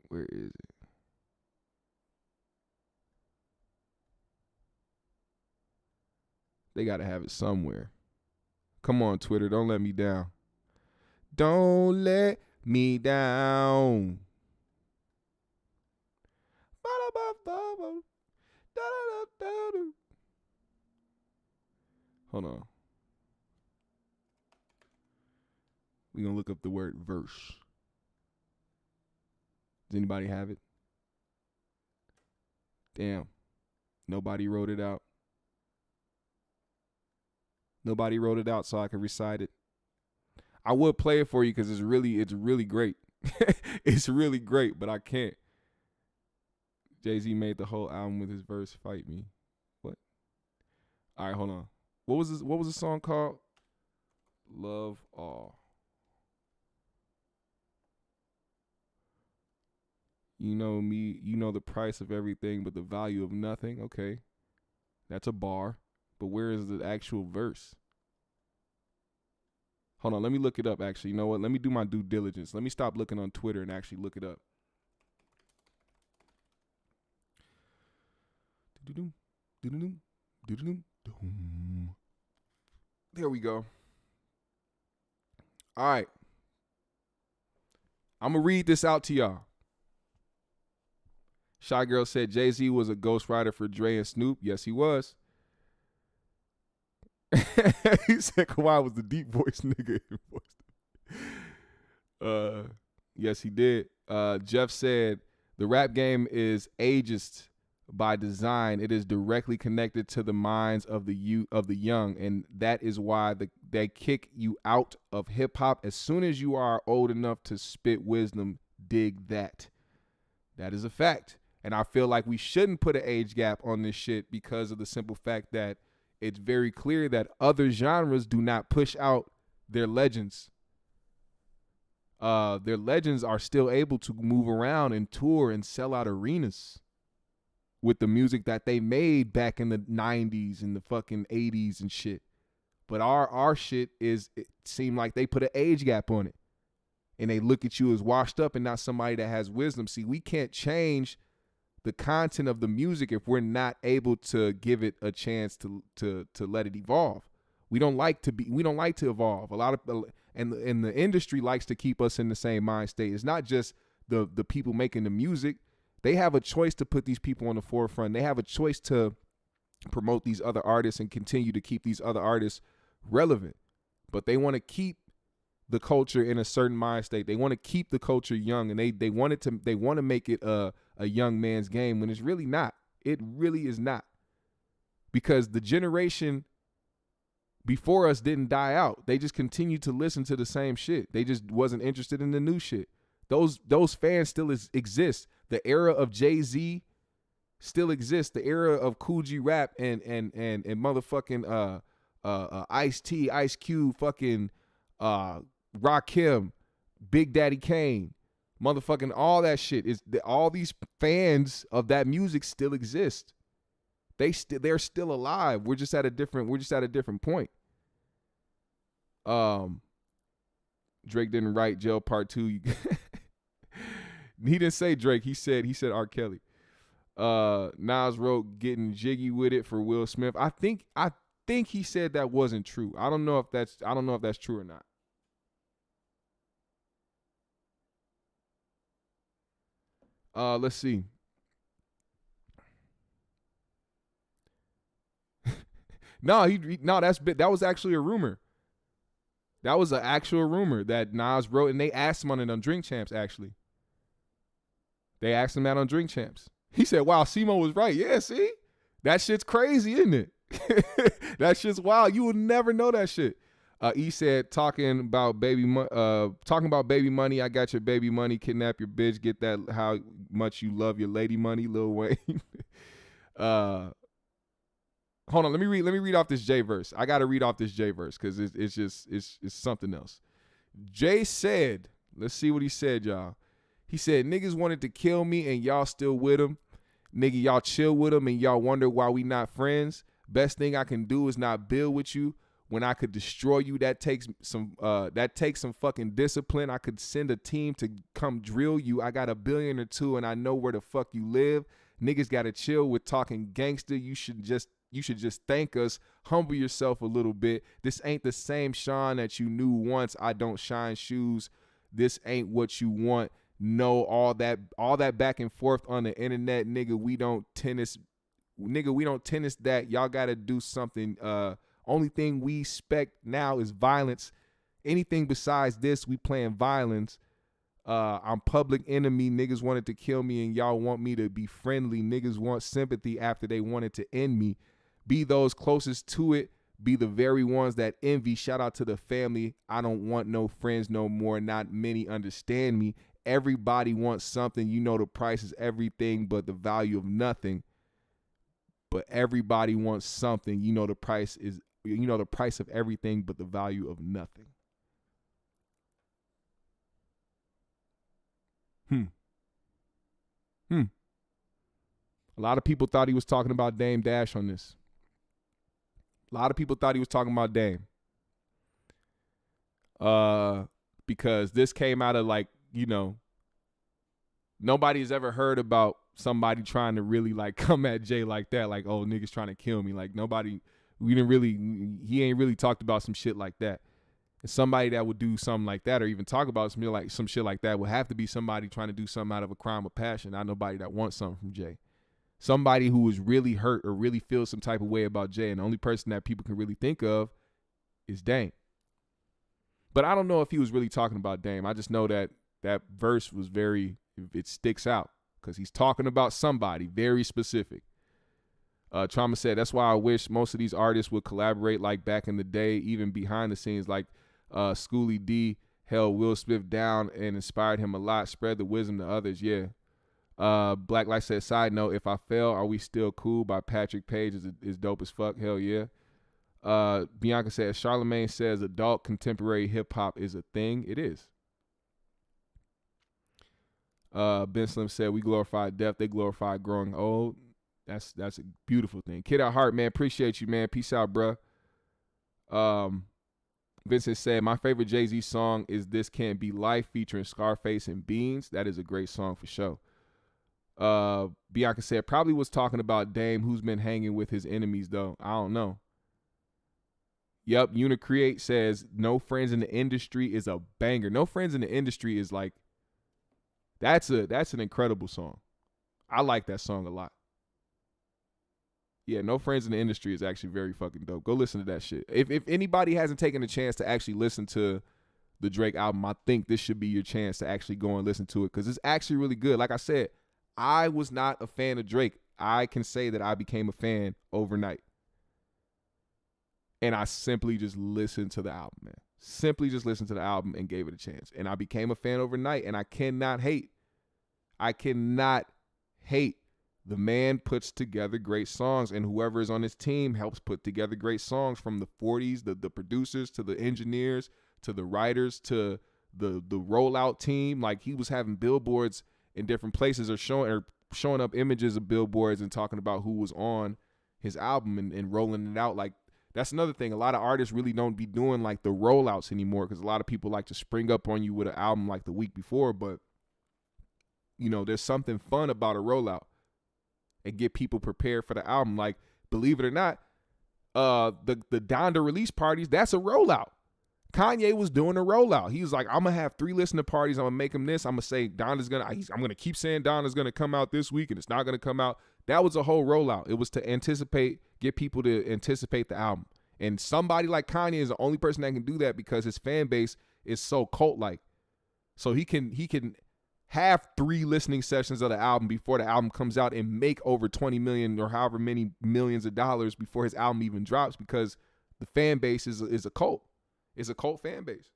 Where is it? They gotta have it somewhere. Come on, Twitter, don't let me down. Don't let me down. Hold on. We're gonna look up the word verse. Does anybody have it? Damn. Nobody wrote it out. Nobody wrote it out so I can recite it. I would play it for you because it's really great. It's really great, but I can't. Jay-Z made the whole album with his verse, Fight Me. What? All right, hold on. What was the song called? Love All. You know me, you know the price of everything but the value of nothing. Okay. That's a bar. But where is the actual verse? Hold on, let me look it up actually. You know what? Let me do my due diligence. Let me stop looking on Twitter and actually look it up. There we go. All right. I'm going to read this out to y'all. Shy Girl said Jay-Z was a ghostwriter for Dre and Snoop. Yes, he was. He said Kawhi was the deep voice nigga. Yes, he did. Jeff said the rap game is ageist by design. It is directly connected to the minds of the young, and that is why they kick you out of hip hop as soon as you are old enough to spit wisdom. Dig that. That is a fact. And I feel like we shouldn't put an age gap on this shit because of the simple fact that it's very clear that other genres do not push out their legends. Their legends are still able to move around and tour and sell out arenas with the music that they made back in the 90s and the fucking 80s and shit. But our shit it seemed like they put an age gap on it. And they look at you as washed up and not somebody that has wisdom. See, we can't change the content of the music if we're not able to give it a chance to let it evolve. We don't like to evolve. A lot of and the industry likes to keep us in the same mind state. It's not just the people making the music. They have a choice to put these people on the forefront. They have a choice to promote these other artists and continue to keep these other artists relevant. But they want to keep the culture in a certain mind state. They want to keep the culture young, and they want to make it a young man's game when it's really not. It really is not. Because the generation before us didn't die out. They just continued to listen to the same shit. They just wasn't interested in the new shit. Those fans still exist. The era of Jay-Z still exists. The era of Kool G Rap and motherfucking Ice-T, Ice Cube, fucking Rakim, Big Daddy Kane, motherfucking all that shit all these fans of that music still exist. They're still alive. We're just at a different point. Drake didn't write Jail Part 2. He didn't say Drake. He said R. Kelly. Nas wrote Getting Jiggy With It for Will Smith. I think he said that wasn't true. I don't know if that's true or not. Let's see. That was actually a rumor. That was an actual rumor that Nas wrote, and they asked him on it on Drink Champs, actually. They asked him that on Drink Champs. He said, wow, Simo was right. Yeah, see? That shit's crazy, isn't it? That shit's wild. You would never know that shit. E said, talking about baby money. I got your baby money. Kidnap your bitch. Get that how much you love your lady money, Lil Wayne. Hold on. Let me read off this J verse. I got to read off this J verse because it's something else. Jay said, let's see what he said, y'all. He said, niggas wanted to kill me and y'all still with him. Nigga, y'all chill with him and y'all wonder why we not friends. Best thing I can do is not build with you. When I could destroy you, that takes some fucking discipline. I could send a team to come drill you. I got $1 billion or $2 billion and I know where the fuck you live. Niggas gotta chill with talking gangster. You should just thank us. Humble yourself a little bit. This ain't the same Sean that you knew once. I don't shine shoes. This ain't what you want. No, all that back and forth on the internet, nigga. We don't tennis that. Y'all gotta do something. Only thing we expect now is violence. Anything besides this, we playing violence. I'm public enemy. Niggas wanted to kill me and y'all want me to be friendly. Niggas want sympathy after they wanted to end me. Be those closest to it. Be the very ones that envy. Shout out to the family. I don't want no friends no more. Not many understand me. Everybody wants something. You know the price is everything but the value of nothing. But everybody wants something. You know the price of everything but the value of nothing. A lot of people thought he was talking about Dame Dash on this. A lot of people thought he was talking about Dame. Because this came out of nobody's ever heard about somebody trying to really come at Jay like that. Like, oh, niggas trying to kill me. Like he ain't really talked about some shit like that. And somebody that would do something like that or even talk about some shit like that would have to be somebody trying to do something out of a crime of passion. Not nobody that wants something from Jay. Somebody who is really hurt or really feels some type of way about Jay. And the only person that people can really think of is Dame. But I don't know if he was really talking about Dame. I just know that verse was it sticks out because he's talking about somebody very specific. Trauma said, that's why I wish most of these artists would collaborate like back in the day, even behind the scenes, like Schoolie D held Will Smith down and inspired him a lot, spread the wisdom to others. Yeah. Black Light said, side note, If I Fail, Are We Still Cool by Patrick Page is dope as fuck. Hell yeah. Bianca said, Charlemagne says adult contemporary hip hop is a thing. It is. Ben Slim said, we glorify death, they glorify growing old. That's a beautiful thing. Kid at heart, man. Appreciate you, man. Peace out, bruh. Vincent said, my favorite Jay-Z song is This Can't Be Life featuring Scarface and Beans. That is a great song for sure. Bianca said, probably was talking about Dame, who's been hanging with his enemies, though. I don't know. Yep, Unicreate says, No Friends in the Industry is a banger. No Friends in the Industry is that's an incredible song. I like that song a lot. Yeah, No Friends in the Industry is actually very fucking dope. Go listen to that shit. If anybody hasn't taken a chance to actually listen to the Drake album, I think this should be your chance to actually go and listen to it because it's actually really good. Like I said, I was not a fan of Drake. I can say that I became a fan overnight. And I simply just listened to the album, man. Simply just listened to the album and gave it a chance. And I became a fan overnight, and I cannot hate. The man puts together great songs, and whoever is on his team helps put together great songs, from the 40s, the producers, to the engineers, to the writers, to the rollout team. Like, he was having billboards in different places or showing up images of billboards and talking about who was on his album and rolling it out. Like, that's another thing. A lot of artists really don't be doing like the rollouts anymore because a lot of people like to spring up on you with an album like the week before. But, there's something fun about a rollout and get people prepared for the album. Like, believe it or not, the Donda release parties, that's a rollout. Kanye was doing a rollout. He was like, I'm going to have 3 listening parties. I'm going to make him this. I'm going to say I'm going to keep saying Donda's going to come out this week and it's not going to come out. That was a whole rollout. It was to get people to anticipate the album. And somebody like Kanye is the only person that can do that because his fan base is so cult-like. So he can have 3 listening sessions of the album before the album comes out and make over 20 million or however many millions of dollars before his album even drops because the fan base is a cult. It's a cult fan base.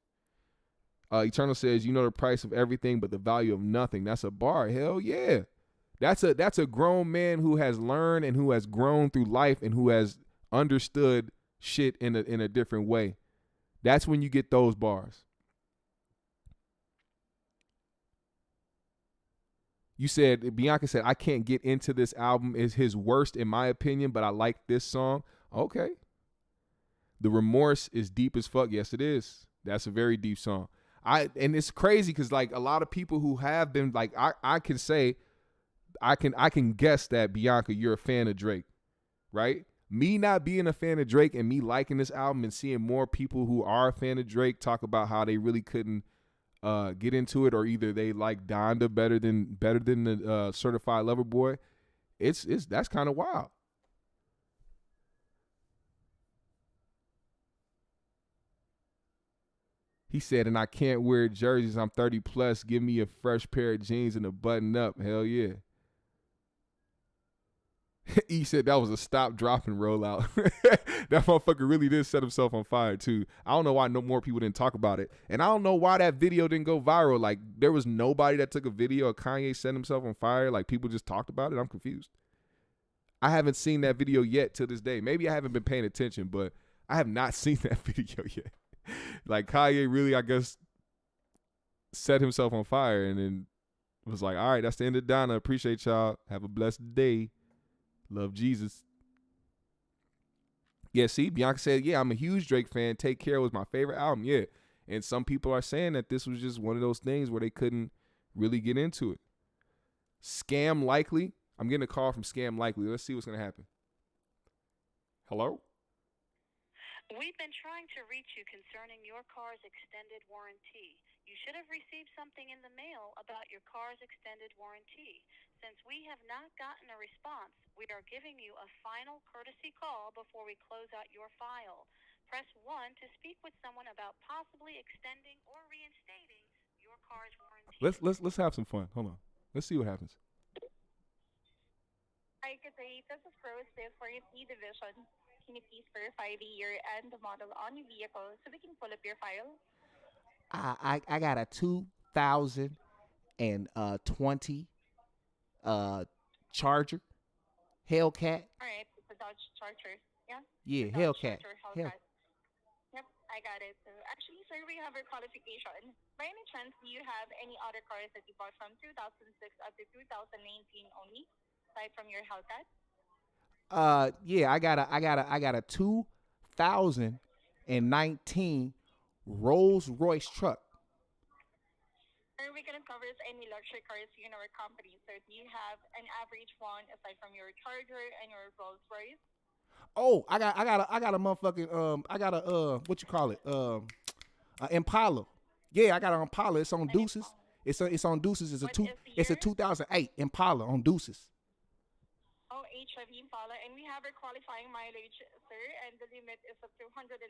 Eternal says, you know the price of everything but the value of nothing. That's a bar. Hell yeah. That's a grown man who has learned and who has grown through life and who has understood shit in a different way. That's when you get those bars. Bianca said, I can't get into this album. Is his worst in my opinion, but I like this song. Okay. The remorse is deep as fuck. Yes, it is. That's a very deep song. And it's crazy because like a lot of people who have been like, I can say, I can guess that Bianca, you're a fan of Drake, right? Me not being a fan of Drake and me liking this album and seeing more people who are a fan of Drake talk about how they really couldn't get into it, or either they like Donda better than the Certified Lover Boy. That's kind of wild. He said, and I can't wear jerseys. I'm 30 plus. Give me a fresh pair of jeans and a button up. Hell yeah. He said that was a stop, drop, and roll out. That motherfucker really did set himself on fire, too. I don't know why no more people didn't talk about it. And I don't know why that video didn't go viral. Like, there was nobody that took a video of Kanye setting himself on fire. Like, people just talked about it. I'm confused. I haven't seen that video yet to this day. Maybe I haven't been paying attention, but I have not seen that video yet. Like, Kanye really, I guess, set himself on fire and then was like, all right, that's the end of Donna. Appreciate y'all. Have a blessed day. Love Jesus. Yeah, see, Bianca said, yeah, I'm a huge Drake fan. Take Care was my favorite album. Yeah. And some people are saying that this was just one of those things where they couldn't really get into it. Scam Likely. I'm getting a call from Scam Likely. Let's see what's going to happen. Hello? We've been trying to reach you concerning your car's extended warranty. You should have received something in the mail about your car's extended warranty. Since we have not gotten a response, we are giving you a final courtesy call before we close out your file. Press 1 to speak with someone about possibly extending or reinstating your car's warranty. Let's have some fun. Hold on. Let's see what happens. Hi, good day. This is Rose for your C Division. Can you please verify the year and the model on your vehicle so we can pull up your file? I got a 2020 Charger Hellcat. All right, it's a Dodge Charger, yeah? Yeah, Dodge Hellcat. Charger, Hellcat. Yep, I got it. So actually, sir, we have your qualification. By any chance, do you have any other cars that you bought from 2006 up to 2019 only, aside from your Hellcat? Yeah, I got a 2019 Rolls Royce truck. Are we gonna cover any luxury cars in our company? So do you have an average one aside from your Charger and your Rolls Royce? Oh, I got a motherfucking what you call it? Impala. Yeah, I got an Impala. It's on Deuces. It's on Deuces. It's a 2008 Impala on Deuces. Oh, HIV Impala, and we have a qualifying mileage, sir, and the limit is up to 179,000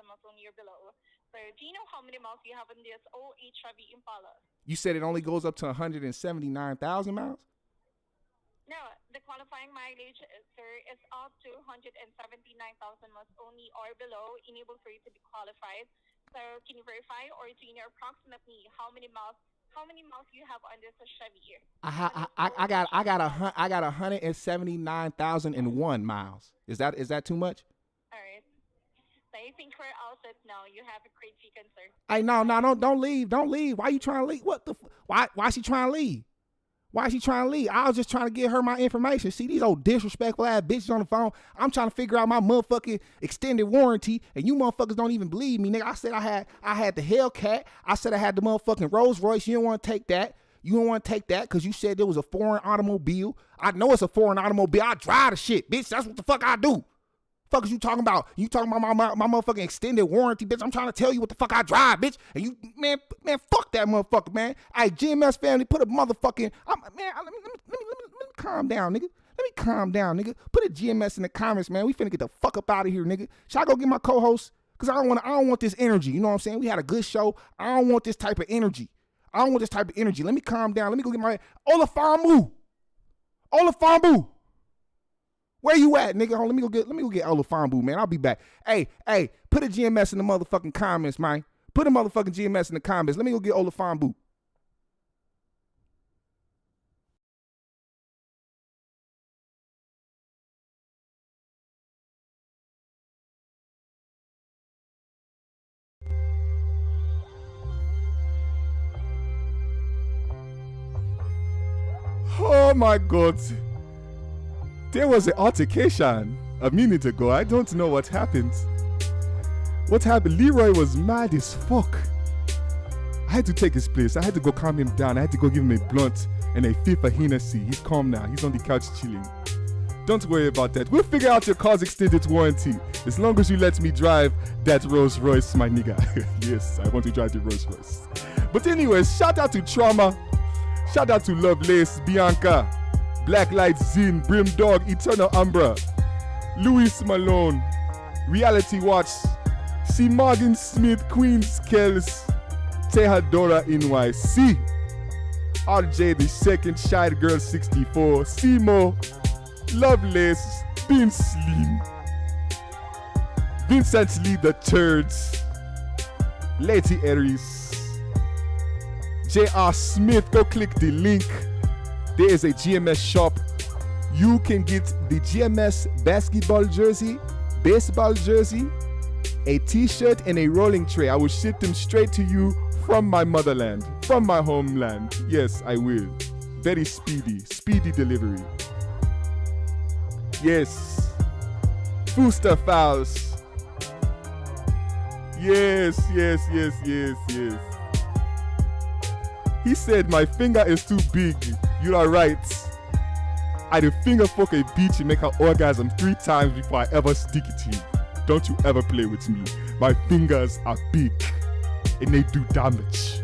miles only or below. So do you know how many miles you have on this HIV Impala? You said it only goes up to 179,000 miles? No, the qualifying mileage, sir, is up to 179,000 miles only or below, enable for you to be qualified. So can you verify, or do you know approximately how many miles you have on this Chevy? I got 179,001 miles. Is that too much? All right. So I think we're all set now. You have a great weekend, sir. Hey, no, don't leave. Why you trying to leave? What the? Why she trying to leave? Why is she trying to leave? I was just trying to get her my information. See these old disrespectful ass bitches on the phone. I'm trying to figure out my motherfucking extended warranty, and you motherfuckers don't even believe me, nigga. I said I had the Hellcat. I said I had the motherfucking Rolls Royce. You don't want to take that. You don't want to take that because you said there was a foreign automobile. I know it's a foreign automobile. I drive the shit, bitch. That's what the fuck I do. Fuck is you talking about? You talking about my motherfucking extended warranty, bitch? I'm trying to tell you what the fuck I drive, bitch. And you, man, fuck that motherfucker, man. Hey, GMS family, put a motherfucking, let me calm down, nigga. Let me calm down, nigga. Put a GMS in the comments, man. We finna get the fuck up out of here, nigga. Should I go get my co-host? Cause I don't want this energy. You know what I'm saying? We had a good show. I don't want this type of energy. Let me calm down. Let me go get my Olafamu. Where you at, nigga? Hold on, let me go get Olafambu, man. I'll be back. Hey, put a GMS in the motherfucking comments, man. Put a motherfucking GMS in the comments. Let me go get Olafambu. Oh my God. There was an altercation a minute ago. I don't know what happened. What happened? Leroy was mad as fuck. I had to take his place. I had to go calm him down. I had to go give him a blunt and a fifth of Hennessy. He's calm now. He's on the couch chilling. Don't worry about that. We'll figure out your car's extended warranty. As long as you let me drive that Rolls Royce, my nigga. Yes, I want to drive the Rolls Royce. But anyways, shout out to Trauma. Shout out to Lovelace, Bianca, Blacklight Zin, Brimdog, Eternal Umbra, Louis Malone, Reality Watch, C. Morgan Smith, Queen Skells, Tehadora NYC, RJ the Second, Shy Girl 64, Simo, Lovelace, Bin Slim, Vincent Lee the Turds, Lady Aries, J.R. Smith. Go click the link. There is a GMS shop. You can get the GMS basketball jersey, baseball jersey, a t-shirt, and a rolling tray. I will ship them straight to you from my motherland, from my homeland. Yes, I will. Very speedy delivery. Yes. Booster Fouls. Yes. He said, my finger is too big. You are right. I do finger fuck a bitch and make her orgasm 3 times before I ever stick it to you. Don't you ever play with me. My fingers are big and they do damage.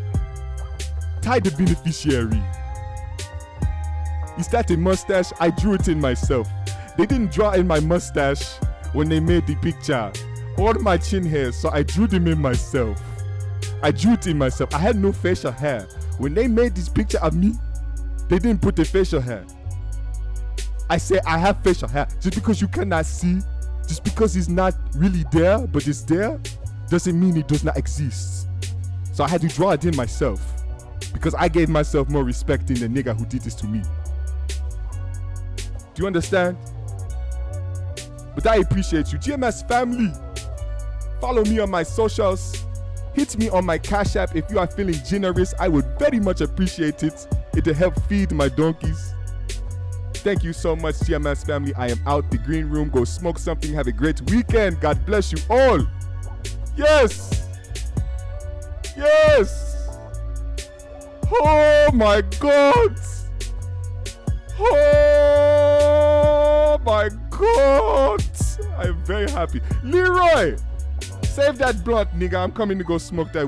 Tie the beneficiary. Is that a mustache? I drew it in myself. They didn't draw in my mustache when they made the picture. All my chin hairs, so I drew them in myself. I drew it in myself. I had no facial hair. When they made this picture of me, they didn't put the facial hair. I say I have facial hair. Just because you cannot see, just because it's not really there, but it's there, doesn't mean it does not exist. So I had to draw it in myself because I gave myself more respect than the nigga who did this to me. Do you understand? But I appreciate you. GMS family, follow me on my socials. Hit me on my Cash App if you are feeling generous. I would very much appreciate it. It'll help feed my donkeys. Thank you so much, GMS family. I am out the green room. Go smoke something. Have a great weekend. God bless you all. Yes. Oh my God. Oh my God. I'm very happy. Leroy, save that blunt, nigga. I'm coming to go smoke that.